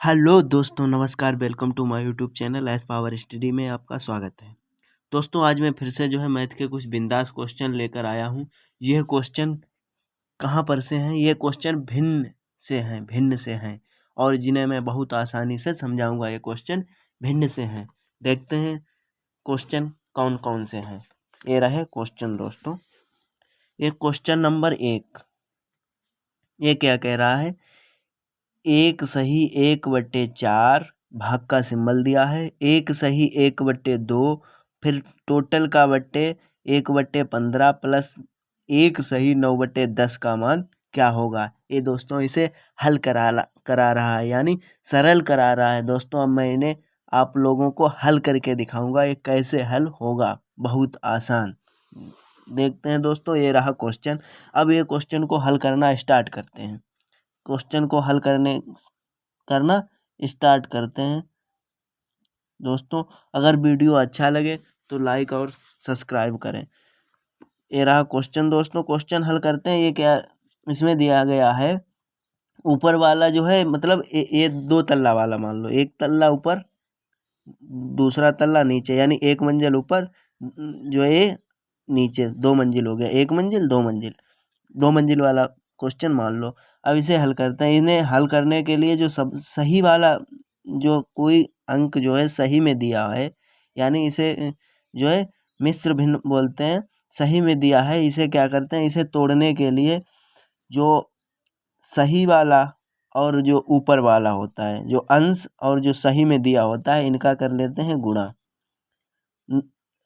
Hello दोस्तों, नमस्कार। Welcome to my YouTube channel S power study में आपका स्वागत है। दोस्तों, आज मैं फिर से मैथ के कुछ बिंदास क्वेश्चन लेकर आया हूँ। यह क्वेश्चन कहाँ पर से हैं? ये क्वेश्चन भिन्न से हैं और जिन्हें मैं बहुत आसानी से समझाऊंगा। ये क्वेश्चन भिन्न से हैं। देखते हैं क्वेश्चन कौन कौन से हैं। ये रहे क्वेश्चन दोस्तों। ये क्वेश्चन नंबर 1। ये क्या कह रहा है? एक सही 1/4 भाग का सिंबल दिया है। एक सही 1/2, फिर टोटल का बट्टे 1/15 प्लस एक सही 9/10 का मान क्या होगा? ये दोस्तों इसे हल करा रहा है, यानी सरल करा रहा है। दोस्तों, अब मैं इन्हें आप लोगों को हल करके दिखाऊंगा ये कैसे हल होगा। बहुत आसान। देखते हैं दोस्तों, ये रहा क्वेश्चन। अब ये क्वेश्चन को हल करना स्टार्ट करते हैं। क्वेश्चन को हल करना स्टार्ट करते हैं। दोस्तों, अगर वीडियो अच्छा लगे तो लाइक और सब्सक्राइब करें। ये रहा क्वेश्चन दोस्तों। क्वेश्चन हल करते हैं। ये क्या इसमें दिया गया है? ऊपर वाला जो है, मतलब ये 2 तल्ला वाला मान लो। एक तल्ला ऊपर, दूसरा तल्ला नीचे, यानी एक मंजिल ऊपर जो है ये नीचे। 2 मंजिल हो गया। एक मंजिल, 2 मंजिल, 2 मंजिल वाला क्वेश्चन मान लो। अब इसे हल करते हैं। इन्हें हल करने के लिए जो सब सही वाला जो कोई अंक जो है सही में दिया है, यानी इसे जो है मिश्र भिन्न बोलते हैं। सही में दिया है, इसे क्या करते हैं? इसे तोड़ने के लिए जो सही वाला और जो ऊपर वाला होता है, जो अंश और जो सही में दिया होता है, इनका कर लेते हैं गुणा।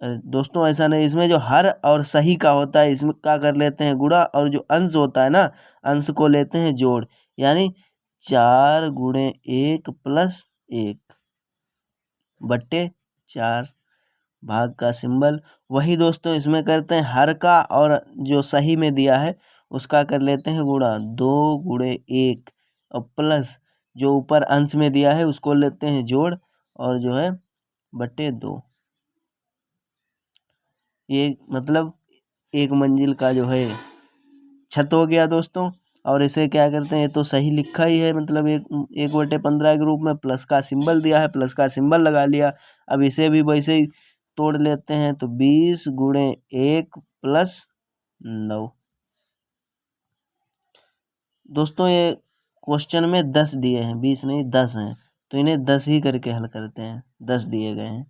दोस्तों, ऐसा नहीं, इसमें जो हर और सही का होता है इसमें क्या कर लेते हैं? गुणा। और जो अंश होता है ना, अंश को लेते हैं जोड़, यानी 4 × 1 + 1/4 भाग का सिंबल। वही दोस्तों इसमें करते हैं हर का, और जो सही में दिया है उसका कर लेते हैं गुणा। 2 × 1 और प्लस जो ऊपर अंश में दिया है उसको लेते हैं जोड़, और जो है बटे 2। ये मतलब एक मंजिल का जो है छत हो गया दोस्तों। और इसे क्या करते हैं? ये तो सही लिखा ही है, मतलब 1/15 के रूप में प्लस का सिंबल दिया है, प्लस का सिंबल लगा लिया। अब इसे भी वैसे ही तोड़ लेते हैं, तो 20 × 1 + 9। दोस्तों, ये क्वेश्चन में 10 दिए हैं, 20 नहीं 10 हैं, तो इन्हें 10 ही करके हल करते हैं। 10 दिए गए हैं,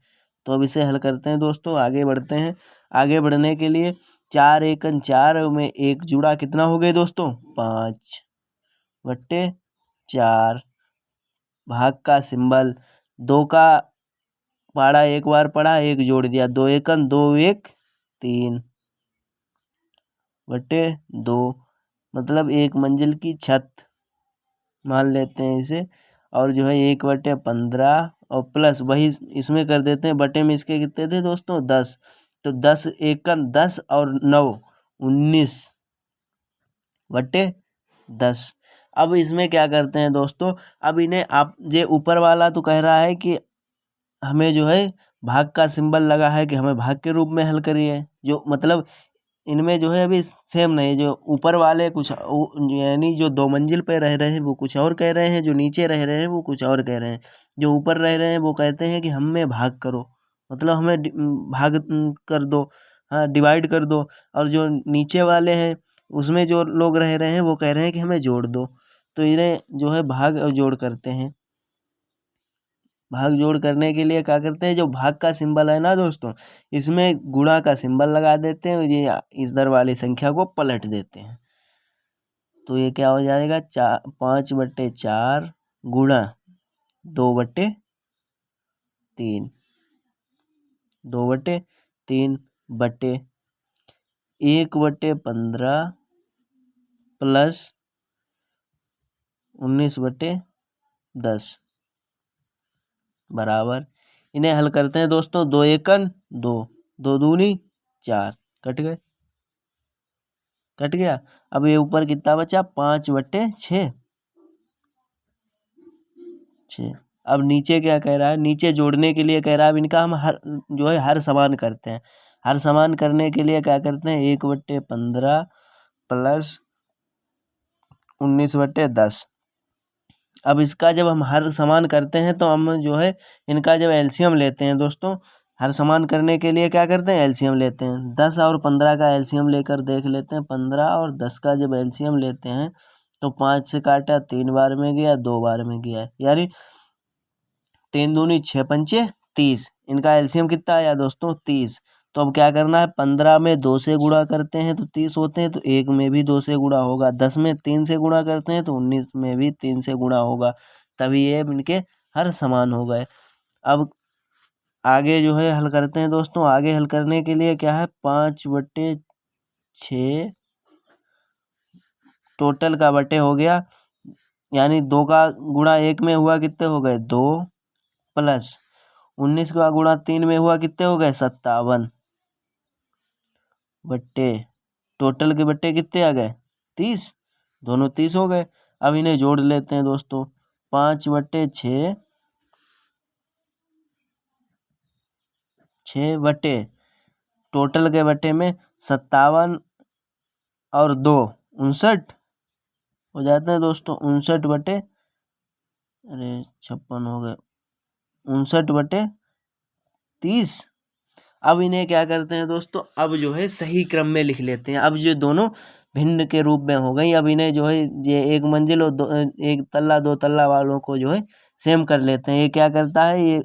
तो अब इसे हल करते हैं दोस्तों। आगे बढ़ते हैं। आगे बढ़ने के लिए 4 × 1 = 4 में 1 जुड़ा, कितना हो गए दोस्तों? 5/4 भाग का सिंबल। 2 का पहाड़ा एक बार पढ़ा, 1 जोड़ दिया, 2 × 1 = 2, 1 3/2, मतलब एक मंजिल की छत मान लेते हैं इसे। और जो है 1/15 और प्लस वही इसमें कर देते हैं। बटे में इसके कितने थे दोस्तों? 10। तो 10 × 1 = 10 और 9 19/10। अब इसमें क्या करते हैं दोस्तों? अब इन्हें आप ये ऊपर वाला तो कह रहा है कि हमें जो है भाग का सिंबल लगा है कि हमें भाग के रूप में हल करिए। जो मतलब इनमें जो है अभी सेम नहीं। जो ऊपर वाले कुछ यानी जो 2 मंजिल पे रह रहे हैं वो कुछ और कह रहे हैं, जो नीचे रह रहे हैं वो कुछ और कह रहे हैं। जो ऊपर रह रहे हैं वो कहते हैं कि हमें भाग करो, मतलब हमें भाग कर दो, हाँ डिवाइड कर दो। और जो नीचे वाले हैं उसमें जो लोग रह रहे हैं वो कह रहे हैं कि हमें जोड़ दो। तो इन्हें जो है भाग और जोड़ करते हैं। भाग जोड़ करने के लिए क्या करते हैं? जो भाग का सिंबल है ना दोस्तों, इसमें गुणा का सिंबल लगा देते हैं, ये इधर वाली संख्या को पलट देते हैं। तो ये क्या हो जाएगा? 5/4 गुणा 2/3, 2/3 बटे 1/15 प्लस 19/10 बराबर। इन्हें हल करते हैं दोस्तों। 2 × 1 = 2, 2 दूनी 4, कट गए, कट गया। अब ये ऊपर कितना बचा? 5/6। अब नीचे क्या कह रहा है? नीचे जोड़ने के लिए कह रहा है। अब इनका हम हर जो है हर समान करते हैं। हर समान करने के लिए क्या करते हैं? 1/15 प्लस 19/10। अब इसका जब हम हर समान करते हैं तो हम जो है इनका जब एलसीएम लेते हैं दोस्तों, हर समान करने के लिए क्या करते हैं, एलसीएम लेते हैं। 10 और 15 का एलसीएम लेकर देख लेते हैं। 15 और 10 का जब एलसीएम लेते हैं तो 5 से काटा 3 बार में गया, 2 बार में गया, यानी 3 दूनी 6 पंचे 30। इनका एलसीएम कितना आया दोस्तों, 30। तो अब क्या करना है, 15 में 2 से गुणा करते हैं तो 30 होते हैं, तो 1 में भी 2 से गुणा होगा। 10 में 3 से गुणा करते हैं तो 19 में भी 3 से गुणा होगा, तभी ये इनके हर समान हो गए। अब आगे जो है हल करते हैं दोस्तों। आगे हल करने के लिए क्या है, 5/6 टोटल का बटे हो गया, यानी 2 का गुणा 1 में हुआ, कितने हो गए 2, प्लस 19 का गुणा 3 में हुआ, कितने हो गए 57, बट्टे टोटल के बट्टे कितने आ गए 30, दोनों 30 हो गए। अब इन्हें जोड़ लेते हैं दोस्तों। 5/6 6 बटे टोटल के बट्टे में 57 और 2 59 हो जाते हैं दोस्तों। 59 बटे 56 हो गए, 59/30। अब इन्हें क्या करते हैं दोस्तों, अब जो है सही क्रम में लिख लेते हैं। अब जो दोनों भिन्न के रूप में हो गई, अब इन्हें जो है ये एक मंजिल और एक तल्ला 2 तल्ला वालों को जो है सेम कर लेते हैं। ये क्या करता है, ये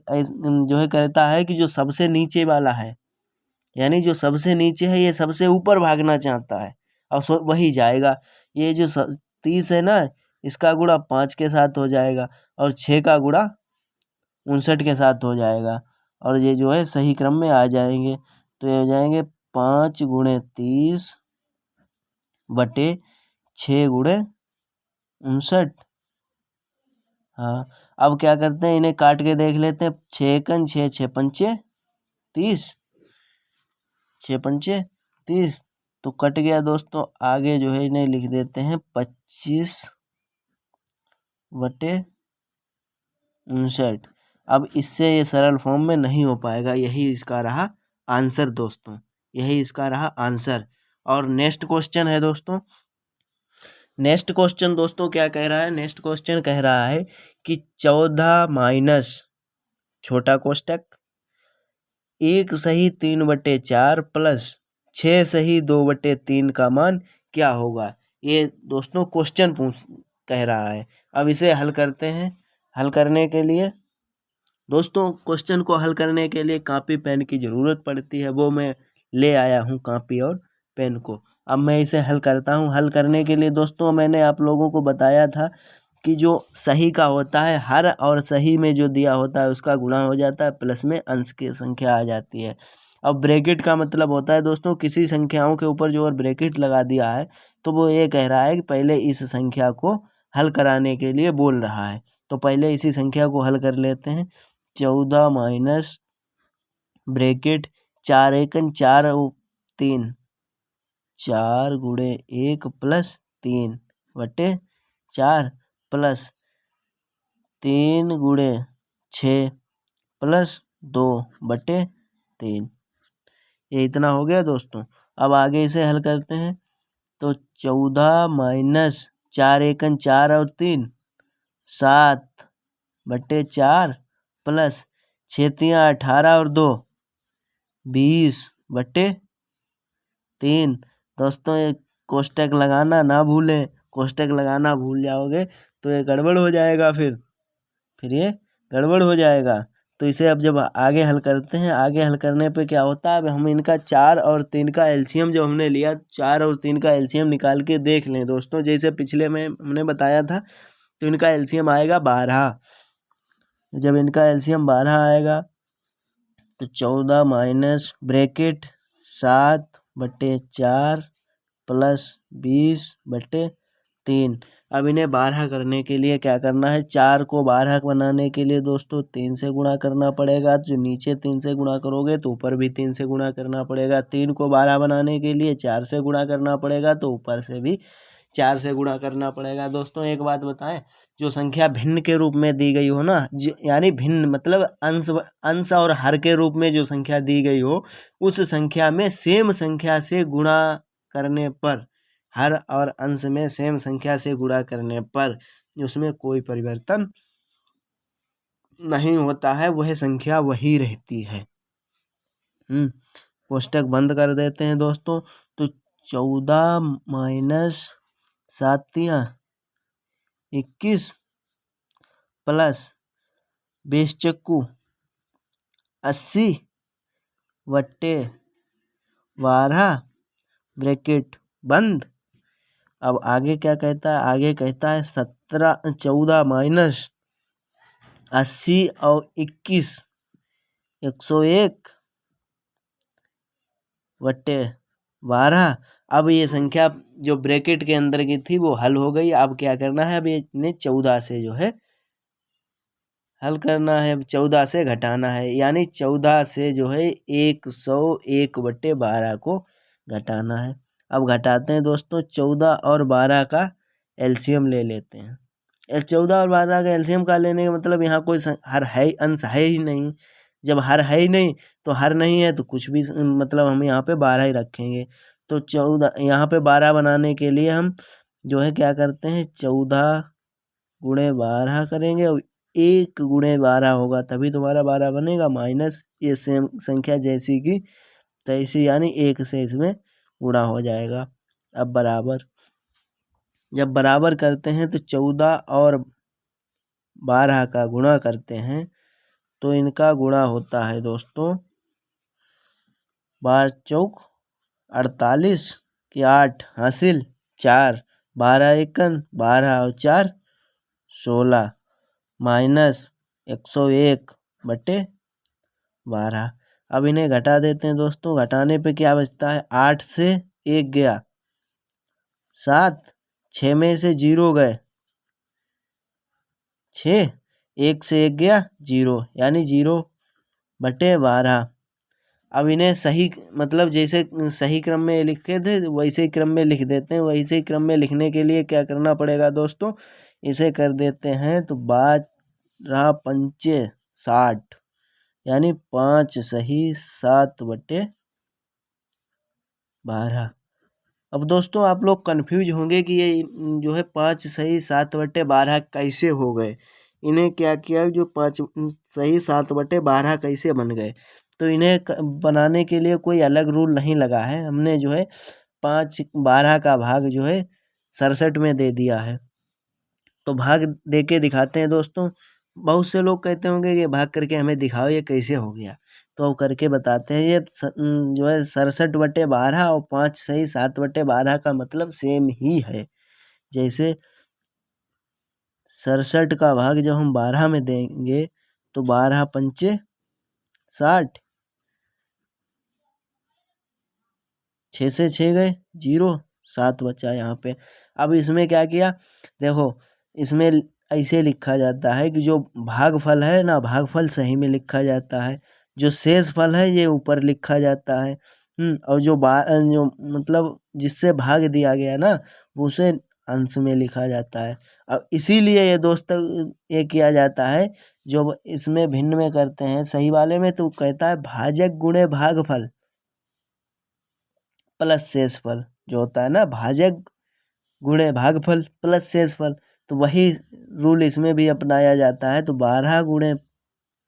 जो है करता है कि जो सबसे नीचे वाला है, यानी जो सबसे नीचे है, ये सबसे ऊपर भागना चाहता है और वही जाएगा। ये जो 30 है ना, इसका गुणा 5 के साथ हो जाएगा और 6 का गुणा 59 के साथ हो जाएगा, और ये जो है सही क्रम में आ जाएंगे। तो ये हो जाएंगे 5 × 30 बटे 6 × 59। हाँ, अब क्या करते हैं, इन्हें काट के देख लेते हैं। 6 × 6 6 पंचे 30, 6 पंचे 30, तो कट गया दोस्तों। आगे जो है इन्हें लिख देते हैं 25/59। अब इससे ये सरल फॉर्म में नहीं हो पाएगा, यही इसका रहा आंसर दोस्तों, यही इसका रहा आंसर। और नेक्स्ट क्वेश्चन है दोस्तों। नेक्स्ट क्वेश्चन दोस्तों क्या कह रहा है, नेक्स्ट क्वेश्चन कह रहा है कि 14 माइनस छोटा कोष्टक 1 सही 3/4 प्लस 6 सही 2/3 का मान क्या होगा। ये दोस्तों क्वेश्चन कह रहा है। अब इसे हल करते हैं। हल करने के लिए दोस्तों, क्वेश्चन को हल करने के लिए कॉपी पेन की ज़रूरत पड़ती है, वो मैं ले आया हूँ कॉपी और पेन को। अब मैं इसे हल करता हूँ। हल करने के लिए दोस्तों मैंने आप लोगों को बताया था कि जो सही का होता है, हर और सही में जो दिया होता है उसका गुणा हो जाता है, प्लस में अंश की संख्या आ जाती है। अब ब्रैकेट का मतलब होता है दोस्तों, किसी संख्याओं के ऊपर जो ब्रैकेट लगा दिया है तो वो ये कह रहा है कि पहले इस संख्या को हल कराने के लिए बोल रहा है। तो पहले इसी संख्या को हल कर लेते हैं। 14 माइनस ब्रैकेट 4 × 4 और 3, 4 × 1 प्लस 3/4 प्लस 3 × 6 प्लस 2/3। ये इतना हो गया दोस्तों। अब आगे इसे हल करते हैं। तो 14 माइनस 4 × 4 और 3 7/4 प्लस 6 × 18 और 2 20/3। दोस्तों ये कोष्टक लगाना ना भूलें, कोष्टक लगाना भूल जाओगे तो ये गड़बड़ हो जाएगा, फिर ये गड़बड़ हो जाएगा। तो इसे अब जब आगे हल करते हैं, आगे हल करने पे क्या होता है, अब हम इनका 4 और 3 का एलसीएम जो हमने लिया, 4 और 3 का एलसीएम निकाल के देख लें दोस्तों। जैसे पिछले में हमने बताया था, तो इनका एलसीएम आएगा 12। जब इनका एलसीएम 12 आएगा तो 14 माइनस ब्रैकेट 7/4 प्लस 20/3। अब इन्हें 12 करने के लिए क्या करना है, 4 को 12 बनाने के लिए दोस्तों 3 से गुणा करना पड़ेगा। जो नीचे 3 से गुणा करोगे तो ऊपर भी 3 से गुणा करना पड़ेगा। 3 को 12 बनाने के लिए 4 से गुणा करना पड़ेगा, तो ऊपर से भी 4 से गुणा करना पड़ेगा। दोस्तों एक बात बताएं, जो संख्या भिन्न के रूप में दी गई हो ना, यानी भिन्न मतलब अंश और हर के रूप में जो संख्या दी गई हो, उस संख्या में सेम संख्या से गुणा करने पर, हर और अंश में सेम संख्या से गुणा करने पर उसमें कोई परिवर्तन नहीं होता है, वह संख्या वही रहती है। कोष्टक बंद कर देते हैं दोस्तों। तो 14 माइनस 21 प्लस 80/12 ब्रैकेट बंद। अब आगे क्या कहता है? आगे कहता है 14 माइनस 80 और 21 101/12। अब ये संख्या जो ब्रैकेट के अंदर की थी वो हल हो गई। अब क्या करना है? अब ये 14 से जो है हल करना है, 14 से घटाना है, यानी 14 से जो है 101/12 को घटाना है। अब घटाते हैं दोस्तों, 14 और 12 का एलसीएम ले लेते हैं। 14 और 12 का एलसीएम का लेने का मतलब यहाँ कोई हर है, अंश है ही नहीं। जब हर है ही नहीं तो हर नहीं है तो कुछ भी मतलब हम यहाँ पे 12 ही रखेंगे। तो 14 यहाँ पे 12 बनाने के लिए हम जो है क्या करते हैं, 14 गुणे 12 करेंगे और 1 गुणे 12 होगा तभी तुम्हारा 12 बनेगा, माइनस ये सेम संख्या जैसी की तैसी, यानी 1 से इसमें गुणा हो जाएगा। अब बराबर, जब बराबर करते हैं तो 14 और 12 का गुणा करते हैं तो इनका गुणा होता है दोस्तों 12 चौक 48 की 8 हासिल 4, 12 एकन 12 और 4 16 माइनस 101/12। अब इन्हें घटा देते हैं दोस्तों। घटाने पे क्या बचता है? 8 से 1 गया 7, 6 में से 0 गए 6, 1 से 1 गया 0, यानी 0/12। अब इन्हें सही मतलब जैसे सही क्रम में लिखे थे वैसे ही क्रम में लिख देते हैं। वैसे ही क्रम में लिखने के लिए क्या करना पड़ेगा दोस्तों? इसे कर देते हैं तो 12 पंचे 60, यानी 5 सही 7/12। अब दोस्तों आप लोग कंफ्यूज होंगे कि ये जो है 5 सही 7/12 कैसे हो गए। इन्हें क्या किया, जो 5 सही 7/12 कैसे बन गए? तो इन्हें बनाने के लिए कोई अलग रूल नहीं लगा है। हमने जो है 5 12 का भाग जो है 67 में दे दिया है। तो भाग दे के दिखाते हैं दोस्तों। बहुत से लोग कहते होंगे कि भाग करके हमें दिखाओ ये कैसे हो गया, तो अब करके बताते हैं। ये जो है 67/12 और 5 सही 7/12 का मतलब सेम ही है। जैसे 67 का भाग जब हम 12 में देंगे तो 12 पंचे 60, 6 से 6 गए 0, 7 बचा यहाँ पे। अब इसमें क्या किया, देखो इसमें ऐसे लिखा जाता है कि जो भागफल है ना, भागफल सही में लिखा जाता है, जो शेष फल है ये ऊपर लिखा जाता है। और जो मतलब जिससे भाग दिया गया ना उसे अंश में लिखा जाता है। अब इसीलिए ये दोस्तों ये किया जाता है, जो इसमें भिन्न में करते हैं सही वाले में तो कहता है भाजक गुणे भागफल प्लस शेषफल। जो होता है ना भाजक गुणे भागफल प्लस शेषफल, तो वही रूल इसमें भी अपनाया जाता है। तो 12 गुणे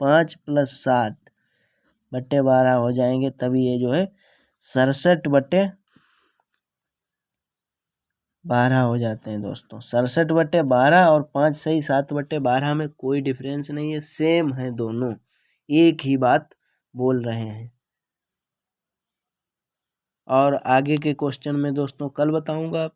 5 प्लस 7/12 हो जाएंगे, तभी ये जो है 67/12 हो जाते हैं दोस्तों। 67/12 और 5 सही 7/12 में कोई डिफरेंस नहीं है, सेम है दोनों, एक ही बात बोल रहे हैं। और आगे के क्वेश्चन में दोस्तों कल बताऊंगा।